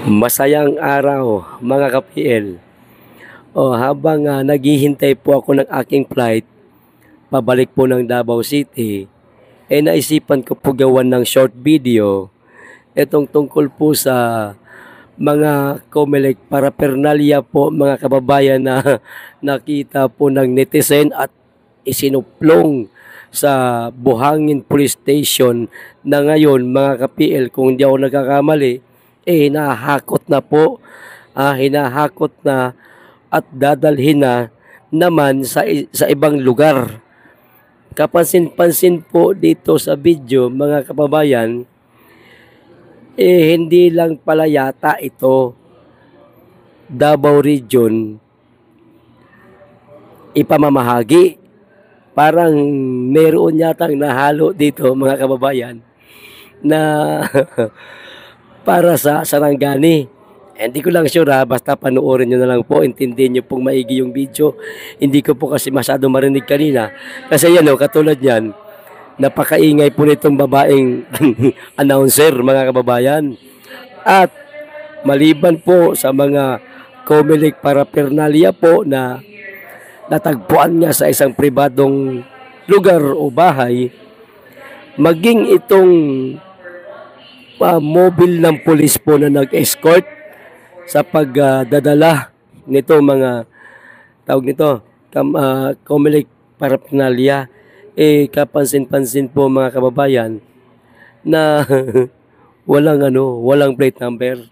Masayang araw mga ka-PL. Habang naghihintay po ako ng aking flight pabalik po ng Davao City, naisipan ko po gawan ng short video itong tungkol po sa mga COMELEC paraphernalia po mga kababayan na nakita po ng netizen at isinuplong sa Buhangin Police Station na ngayon mga ka-PL, kung di ako nagkakamali, hinahakot na po, hinahakot na at dadalhin na naman sa ibang lugar. Kapansin-pansin po dito sa video mga kababayan, hindi lang pala yata ito Davao Region ipamamahagi. Parang meron yatang nahalo dito mga kababayan na para sa Sarangani. Hindi ko lang sure basta panoorin nyo na lang po, intindihin nyo pong maigi yung video. Hindi ko po kasi masyado marinig kanina. Kasi yan katulad yan, napakaingay po nitong babaeng announcer mga kababayan. At maliban po sa mga COMELEC paraphernalia po na natagpuan niya sa isang pribadong lugar o bahay, maging itong mobile ng pulis po na nag-escort sa pagdadala nito mga tawag nito COMELEC paraphernalia, kapansin-pansin po mga kababayan na walang plate number.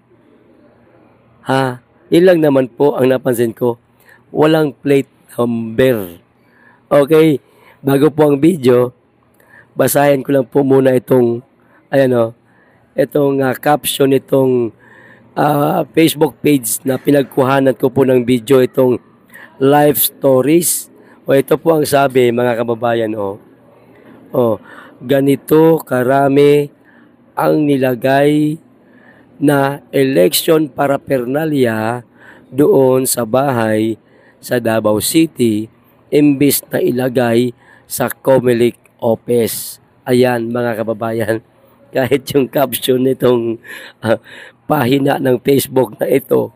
Ilang naman po ang napansin ko, walang plate number. Okay, bago po ang video, basahin ko lang po muna itong caption nitong Facebook page na pinagkuhanan ko po ng video, itong live stories. Ito po ang sabi mga kababayan, ganito karami ang nilagay na election paraphernalia doon sa bahay sa Davao City imbis na ilagay sa COMELEC office. Ayan mga kababayan, kahit yung caption nitong pahina ng Facebook na ito,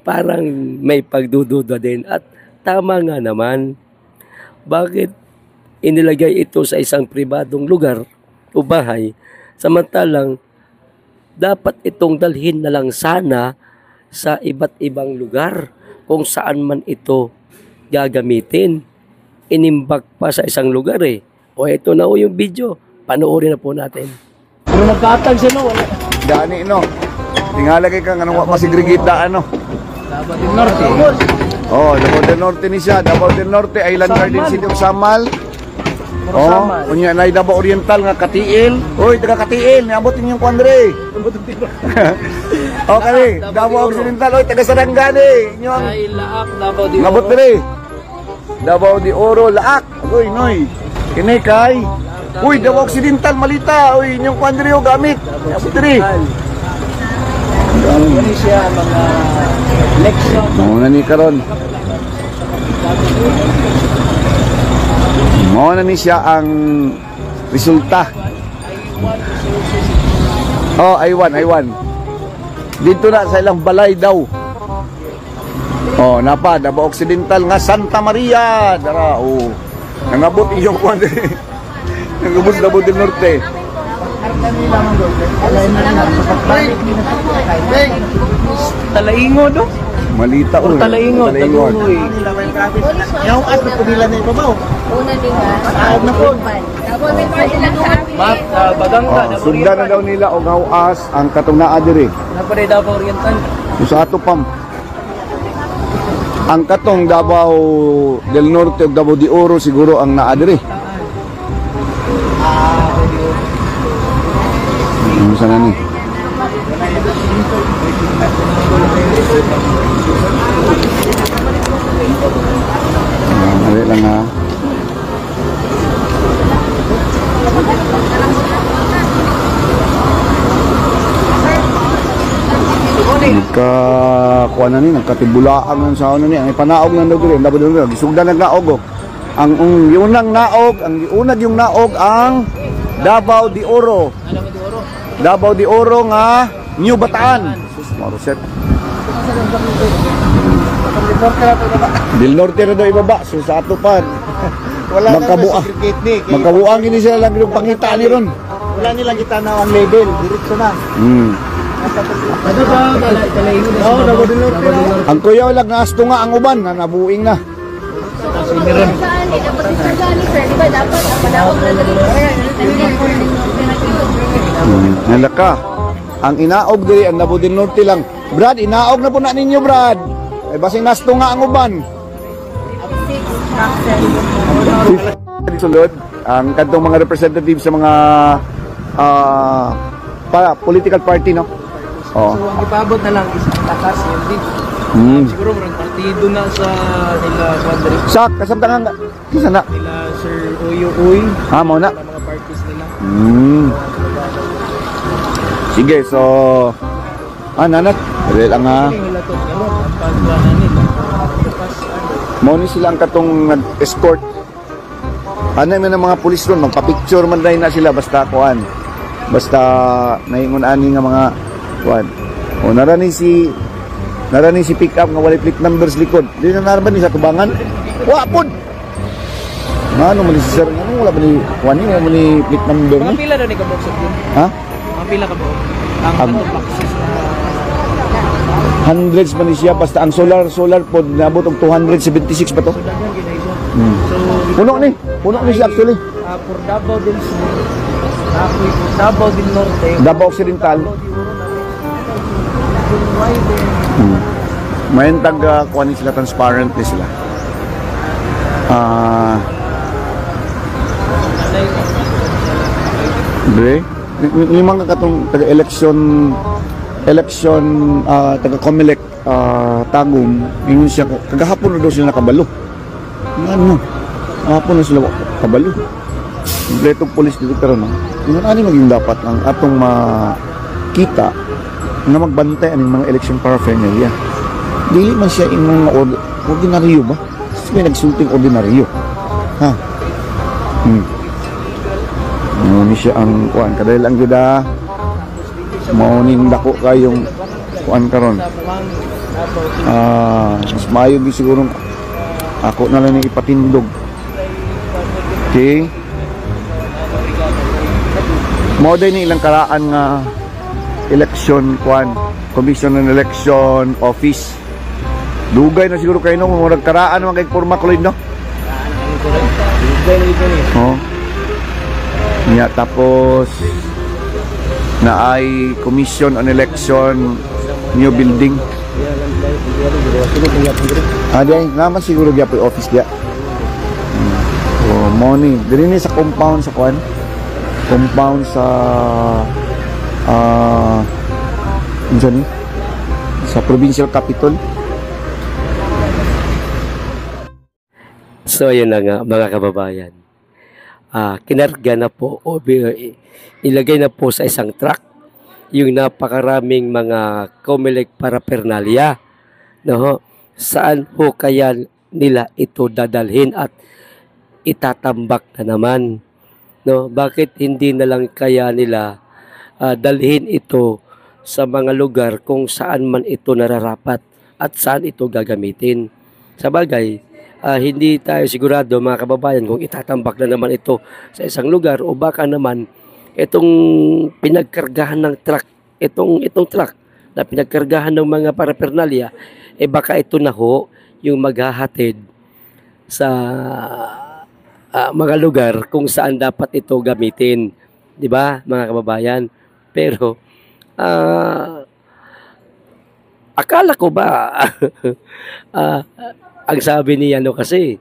parang may pagdududa din. At tama nga naman, bakit inilagay ito sa isang pribadong lugar o bahay, samantalang dapat itong dalhin na lang sana sa iba't ibang lugar kung saan man ito gagamitin. Inimbak pa sa isang lugar ito na yung video, panoorin na po natin. Pero nagkatag siya wala. Dani tingalagay kang wa masigregita Davao del Norte. Davao del Norte ni siya. Davao del Norte, Island Garden City of Samal. Unya na Davao Oriental nga Katiil. Taga Katiil, niabot ninyong kuandre. Okay, Davao Occidental, taga Sarangani. Ay, Laak, Davao de Oro. Ngabot dire. Davao de Oro, Laak. Noy. Kini kay. Davao Occidental, Malita. Inyong kuandre o gamit. Ngabot dire. Ano siya mga election. Muna ni karon. Muna ni siya ang resulta. I1. Dito na sa ilang balay daw. Napa Davao Occidental nga Santa Maria. Dara nangabot iyong kuan. Nangabot Davao del Norte. Talaingo do. Malita Talaingo. Yung at po nila na ibabaw. Una din na po. Baganga, Sundan na daw nila og gawas ang katong naa diri. Napare Davao Oriental. Sa ato pam. Ang katong Davao del Norte ug Davao de Oro siguro ang naa diri. Sana ni. Lang kuha na ni, nagkatibulaan ng sa ano ni, ang ipanaog na daw dito, dapat doon, gisugdan nagnaog ang unang naog, ang Davao de Oro. Davao de Oro nga New Bataan. Maruset. Del Norte na daw ibaba. So sa ato pa. Wala Magkabuang ini sila lang yung pangita ni ron. Wala nilang kita na ang label, diretso na. Ano ba? Kalaingo na Oo, Davao del Norte. Ang kuya lang nasto nga ang uban na nabuing na. Nalaka. Ang inaog diri ang Davao del Norte lang. Brad, inaog na po na ninyo, Brad. Ay basing nasto nga ang uban. Sulod ang kadtong mga representative sa mga political party, no? Oo. So, ang ipabot na lang is ang takas yun din. Siguro marang partido na sa nila Quadri. Sak, kasamtangan kisa na. Nila Sir Uyo Uy. Mo na. Mga parties nila. Sige, so nanat. Dili lang ha. Nila to ano, ang pagkuhanan nila. Takas Mo ni sila ang katong nag-escort. Ano man ang mga pulis ron, magpa-picture man dahil na sila basta kuan. Basta naingon ani nga mga kuan. O narani si pick up nga walay plate numbers likod. Di na naraban ni sa tubangan. Wa pod. Ano man si sir, ano wala ba ni kuan ni mo ni plate number Mga ni? pila na ni kabok sa yun. Ha? Mga pila ka ba? Ang katong boxes na Hundreds man ni siya basta ang solar pod nabot og 276 ba to? so daghan ginaiso. So Puno ni siya actually. for Davao del Sur, ako'y for Davao del Norte, Davao Occidental. Wide. May tag kuan ni sila transparent ni sila. Bre, limang katong taga-election taga Comelec Tagum, ingon siya kagahapon na daw sila nakabalo. Ano? Hapon na sila kabalo. Kompletong police dito pero no. Ingon ani maging dapat ang atong makita na magbantay aning mga election paraphernalia. Dili man siya imong ordinaryo ba? May nagsulting ordinaryo. Ha? Ni siya ang kuan kadahil ang gida mauning dako kayong kuan karon. Mas maayo gi siguro ako na lang ipatindog. Okay? Mo din ilang karaan nga election kuan, commission on election office. Dugay na siguro kayo nung murag karaan naman kay forma kuloy no. Oh. Nya tapos na ay commission on election new building. Diyan naman siguro diya po office diya. Money. Dili ni sa compound sa kuan. Compound sa unsa ni? Sa provincial capital. So yun na nga mga kababayan. Kinarga na po o ilagay na po sa isang truck yung napakaraming mga Comelec paraphernalia. No? Saan ho kaya nila ito dadalhin at itatambak na naman? No? Bakit hindi na lang kaya nila dalhin ito sa mga lugar kung saan man ito nararapat at saan ito gagamitin? Sa bagay, hindi tayo sigurado mga kababayan kung itatambak na naman ito sa isang lugar o baka naman itong pinagkargahan ng truck, itong truck na pinagkargahan ng mga paraphernalia, baka ito na ho yung maghahatid sa mga lugar kung saan dapat ito gamitin. Di ba mga kababayan? Pero akala ko ba ang sabi ni kasi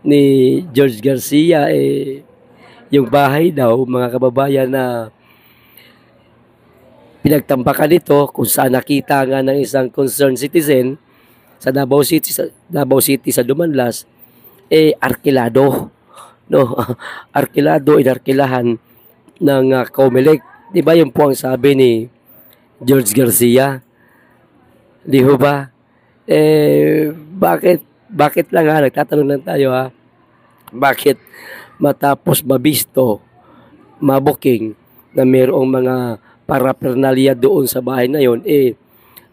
ni George Garcia yung bahay daw mga kababayan na pinagtambakan nito kung saan nakita nga ng isang concerned citizen sa Davao City sa Dumanlas arkilado, no? Arkilado, inarkilahan ng Comelec. Di ba yun po ang sabi ni George Garcia? Di ho ba? Bakit lang nagtatanong lang tayo bakit matapos mabisto, mabuking na mayroong mga paraphernalia doon sa bahay na yon,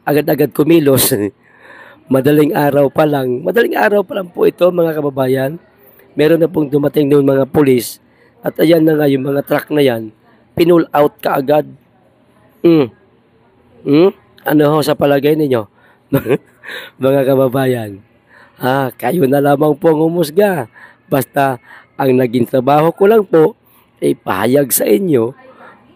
agad-agad kumilos. Madaling araw pa lang po ito mga kababayan. Meron na pong dumating noon mga pulis at ayan na nga yung mga truck na yan, pinull out kaagad. Ano ho sa palagay ninyo? Mga kababayan, kayo na lamang po ang humusga. Basta ang naging trabaho ko lang po ay pahayag sa inyo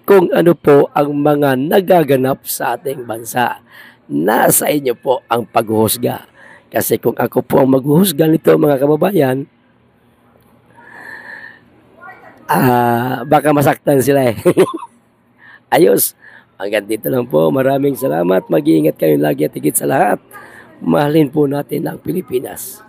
kung ano po ang mga nagaganap sa ating bansa. Nasa inyo po ang paghuhusga. Kasi kung ako po ang maghuhusga nito mga kababayan, baka masaktan sila eh. Ayos. Hanggang dito lang po. Maraming salamat. Mag-iingat kayo lagi at higit sa lahat. Mahalin po natin ang Pilipinas.